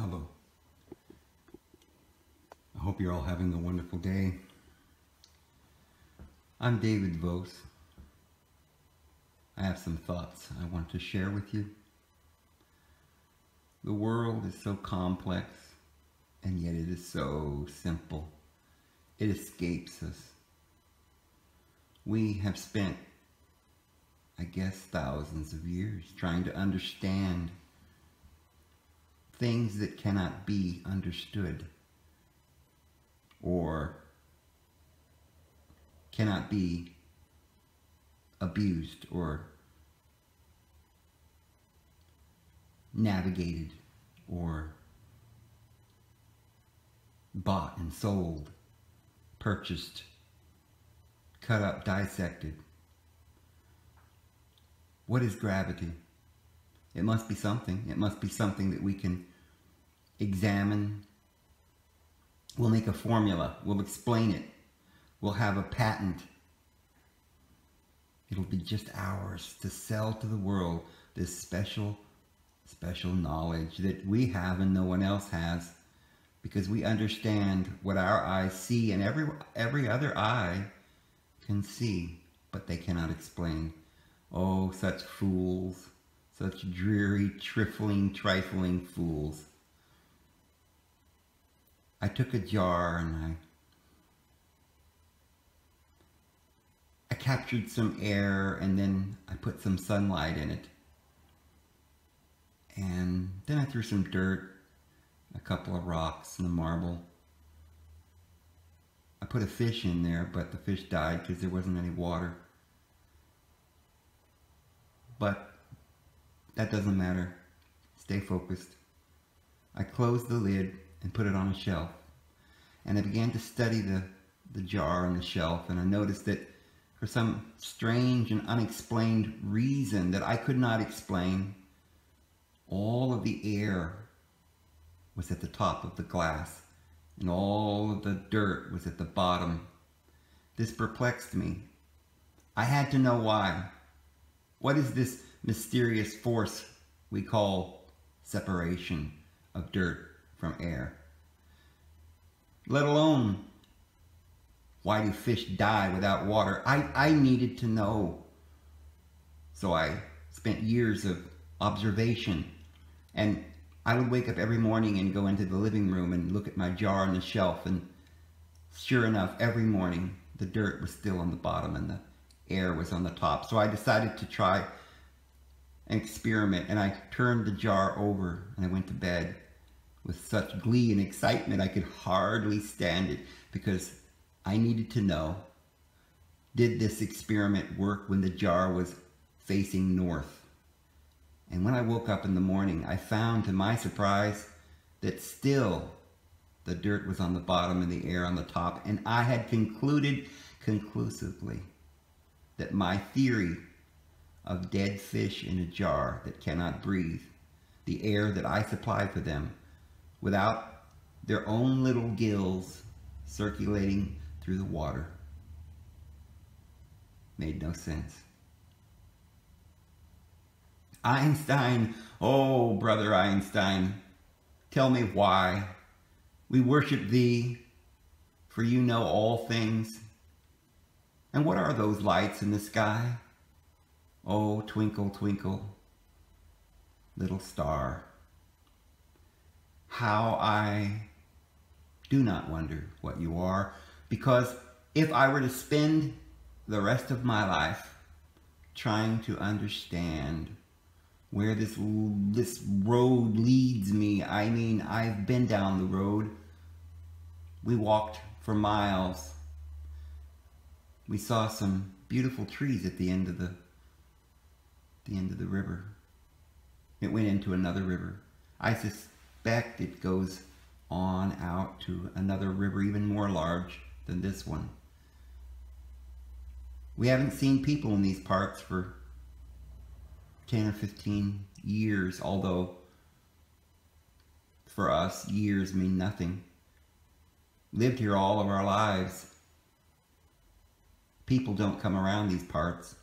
Hello. I hope you're all having a wonderful day. I'm David Vose. I have some thoughts I want to share with you. The world is so complex, and yet it is so simple. It escapes us. We have spent, I guess, thousands of years trying to understand things that cannot be understood or cannot be abused or navigated or bought and sold, purchased, cut up, dissected. What is gravity? It must be something. It must be something that we can examine. We'll make a formula. We'll explain it. We'll have a patent. It'll be just ours to sell to the world this special knowledge that we have and no one else has, because we understand what our eyes see and every other eye can see, but they cannot explain. Oh, such fools, such dreary, trifling fools. I took a jar and I captured some air, and then I put some sunlight in it. And then I threw some dirt, a couple of rocks, and a marble. I put a fish in there, but the fish died because there wasn't any water. But that doesn't matter. Stay focused. I closed the lid and put it on a shelf. And I began to study the jar on the shelf, and I noticed that for some strange and unexplained reason that I could not explain, all of the air was at the top of the glass, and all of the dirt was at the bottom. This perplexed me. I had to know why. What is this mysterious force we call separation of dirt from air? Let alone, why do fish die without water? I needed to know. So I spent years of observation, and I would wake up every morning and go into the living room and look at my jar on the shelf, and sure enough, every morning the dirt was still on the bottom and the air was on the top. So I decided to try an experiment, and I turned the jar over and I went to bed with such glee and excitement I could hardly stand it, because I needed to know, did this experiment work when the jar was facing north? And when I woke up in the morning, I found, to my surprise, that still the dirt was on the bottom and the air on the top. And I had concluded conclusively that my theory of dead fish in a jar that cannot breathe, the air that I supply for them, without their own little gills circulating through the water, made no sense. Einstein, oh brother Einstein, tell me why. We worship thee, for you know all things. And what are those lights in the sky? Oh, twinkle, twinkle, little star. How I do not wonder what you are, because if I were to spend the rest of my life trying to understand where this road leads me, I mean, I've been down the road. We walked for miles. We saw some beautiful trees at the end of the river. It went into another river. I suspect it goes on out to another river even more large than this one. We haven't seen people in these parts for 10 or 15 years, although for us, years mean nothing. Lived here all of our lives. People don't come around these parts.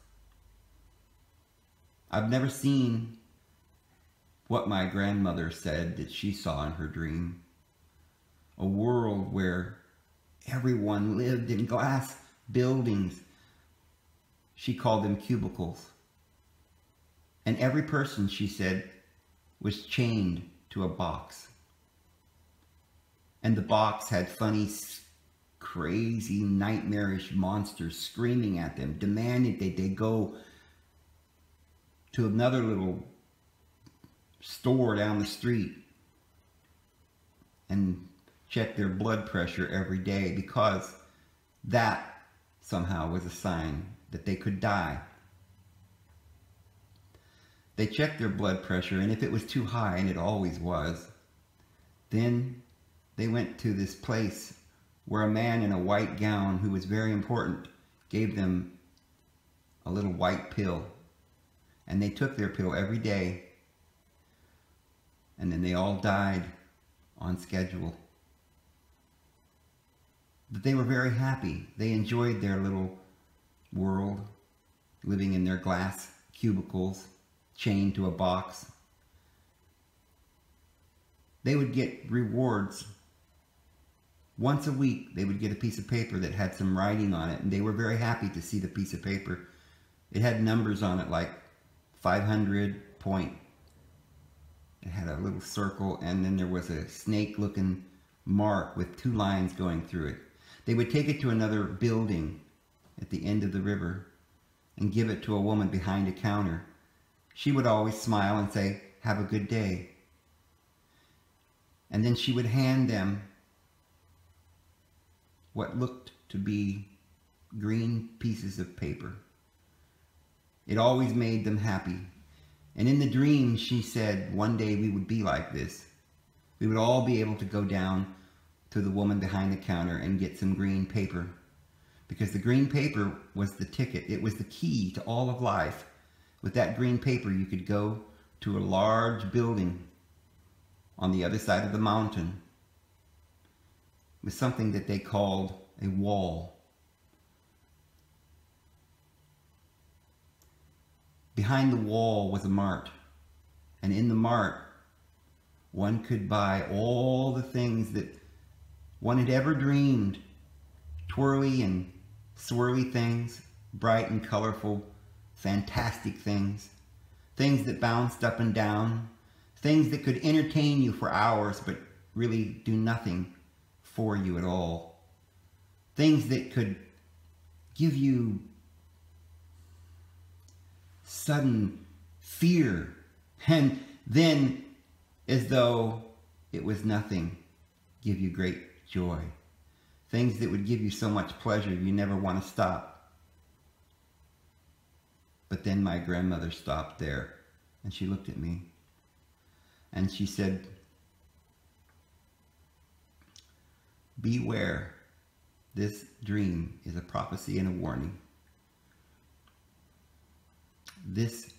I've never seen what my grandmother said that she saw in her dream. A world where everyone lived in glass buildings. She called them cubicles. And every person, she said, was chained to a box. And the box had funny, crazy, nightmarish monsters screaming at them, demanding that they go to another little store down the street and check their blood pressure every day, because that somehow was a sign that they could die. They checked their blood pressure, and if it was too high, and it always was, then they went to this place where a man in a white gown, who was very important, gave them a little white pill. And they took their pill every day, and then they all died on schedule. But they were very happy. They enjoyed their little world, living in their glass cubicles, chained to a box. They would get rewards. Once a week, they would get a piece of paper that had some writing on it, and they were very happy to see the piece of paper. It had numbers on it like 500 point. It had a little circle, and then there was a snake-looking mark with 2 lines going through it. They would take it to another building at the end of the river and give it to a woman behind a counter. She would always smile and say, "Have a good day." And then she would hand them what looked to be green pieces of paper. It always made them happy. And in the dream, she said, one day we would be like this. We would all be able to go down to the woman behind the counter and get some green paper. Because the green paper was the ticket. It was the key to all of life. With that green paper, you could go to a large building on the other side of the mountain with something that they called a wall. Behind the wall was a mart, and in the mart one could buy all the things that one had ever dreamed. Twirly and swirly things, bright and colorful, fantastic things, things that bounced up and down, things that could entertain you for hours but really do nothing for you at all, things that could give you sudden fear, and then, as though it was nothing, give you great joy. Things that would give you so much pleasure you never want to stop. But then my grandmother stopped there, and she looked at me, and she said, "Beware, this dream is a prophecy and a warning. This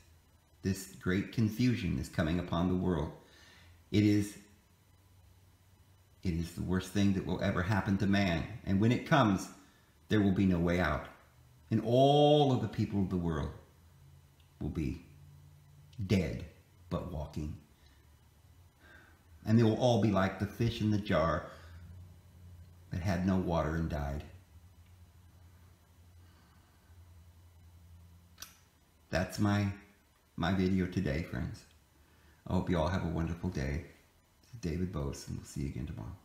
great confusion is coming upon the world. It is the worst thing that will ever happen to man. And when it comes, there will be no way out. And all of the people of the world will be dead, but walking. And they will all be like the fish in the jar that had no water and died." That's my video today, friends. I hope you all have a wonderful day. This is David Vose, and we'll see you again tomorrow.